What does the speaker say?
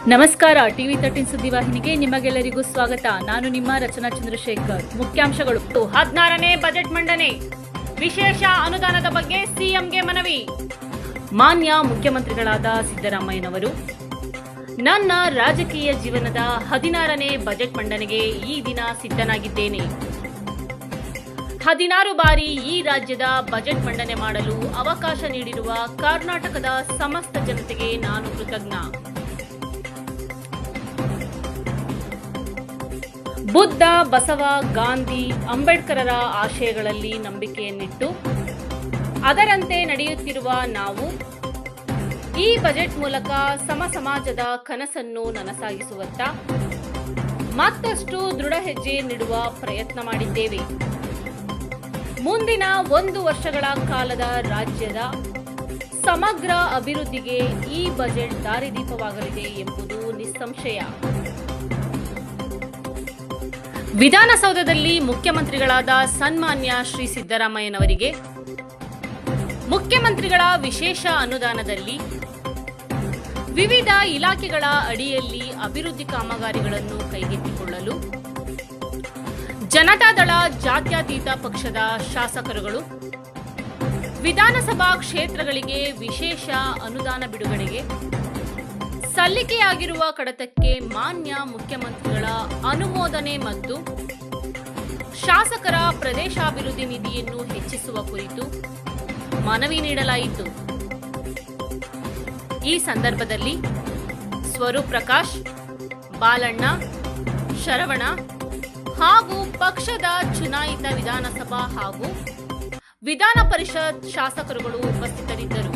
ನಮಸ್ಕಾರ. ಟಿವಿ 13 ಸುದ್ದಿವಾಹಿನಿಗೆ ನಿಮಗೆಲ್ಲರಿಗೂ ಸ್ವಾಗತ. ನಾನು ನಿಮ್ಮ ರಚನಾ ಚಂದ್ರಶೇಖರ್. ಮುಖ್ಯಾಂಶಗಳು: 16ನೇ ಬಜೆಟ್ ಮಂಡನೆ, ವಿಶೇಷ ಅನುದಾನದ ಬಗ್ಗೆ ಸಿಎಂಗೆ ಮನವಿ. ಮಾನ್ಯ ಮುಖ್ಯಮಂತ್ರಿಗಳಾದ ಸಿದ್ದರಾಮಯ್ಯನವರು, ನನ್ನ ರಾಜಕೀಯ ಜೀವನದ 16ನೇ ಬಜೆಟ್ ಮಂಡನೆಗೆ ಈ ದಿನ ಸಿದ್ಧನಾಗಿದ್ದೇನೆ. 16 ಬಾರಿ ಈ ರಾಜ್ಯದ ಬಜೆಟ್ ಮಂಡನೆ ಮಾಡಲು ಅವಕಾಶ ನೀಡಿರುವ ಕರ್ನಾಟಕದ ಸಮಸ್ತ ಜನತೆಗೆ ನಾನು ಕೃತಜ್ಞ. ಬುದ್ಧ, ಬಸವ, ಗಾಂಧಿ, ಅಂಬೇಡ್ಕರರ ಆಶಯಗಳಲ್ಲಿ ನಂಬಿಕೆಯನ್ನಿಟ್ಟು ಅದರಂತೆ ನಡೆಯುತ್ತಿರುವ ನಾವು ಈ ಬಜೆಟ್ ಮೂಲಕ ಸಮಾಜದ ಕನಸನ್ನು ನನಸಾಗಿಸುವತ್ತ ಮತ್ತಷ್ಟು ದೃಢ ಹೆಜ್ಜೆ ನೀಡುವ ಪ್ರಯತ್ನ ಮಾಡಿದ್ದೇವೆ. ಮುಂದಿನ 1 ವರ್ಷಗಳ ಕಾಲದ ರಾಜ್ಯದ ಸಮಗ್ರ ಅಭಿವೃದ್ಧಿಗೆ ಈ ಬಜೆಟ್ ದಾರಿದೀಪವಾಗಲಿದೆ ಎಂಬುದು ನಿಸ್ಸಂಶಯ. ವಿಧಾನಸೌಧದಲ್ಲಿ ಮುಖ್ಯಮಂತ್ರಿಗಳಾದ ಸನ್ಮಾನ್ಯ ಶ್ರೀ ಸಿದ್ದರಾಮಯ್ಯನವರಿಗೆ ಮುಖ್ಯಮಂತ್ರಿಗಳ ವಿಶೇಷ ಅನುದಾನದಲ್ಲಿ ವಿವಿಧ ಇಲಾಖೆಗಳ ಅಡಿಯಲ್ಲಿ ಅಭಿವೃದ್ಧಿ ಕಾಮಗಾರಿಗಳನ್ನು ಕೈಗೆತ್ತಿಕೊಳ್ಳಲು ಜನತಾದಳ ಜಾತ್ಯತೀತ ಪಕ್ಷದ ಶಾಸಕರುಗಳು ವಿಧಾನಸಭಾ ಕ್ಷೇತ್ರಗಳಿಗೆ ವಿಶೇಷ ಅನುದಾನ ಬಿಡುಗಡೆಗೆ ಸಲ್ಲಿಕೆಯಾಗಿರುವ ಕಡತಕ್ಕೆ ಮಾನ್ಯ ಮುಖ್ಯಮಂತ್ರಿಗಳ ಅನುಮೋದನೆ ಮತ್ತು ಶಾಸಕರ ಪ್ರದೇಶಾಭಿವೃದ್ಧಿ ನಿಧಿಯನ್ನು ಹೆಚ್ಚಿಸುವ ಕುರಿತು ಮನವಿ ನೀಡಲಾಯಿತು. ಈ ಸಂದರ್ಭದಲ್ಲಿ ಸ್ವರೂಪ್ ಪ್ರಕಾಶ್, ಬಾಲಣ್ಣ, ಶರವಣ ಹಾಗೂ ಪಕ್ಷದ ಚುನಾಯಿತ ವಿಧಾನಸಭಾ ಹಾಗೂ ವಿಧಾನ ಪರಿಷತ್ ಶಾಸಕರುಗಳು ಉಪಸ್ಥಿತರಿದ್ದರು.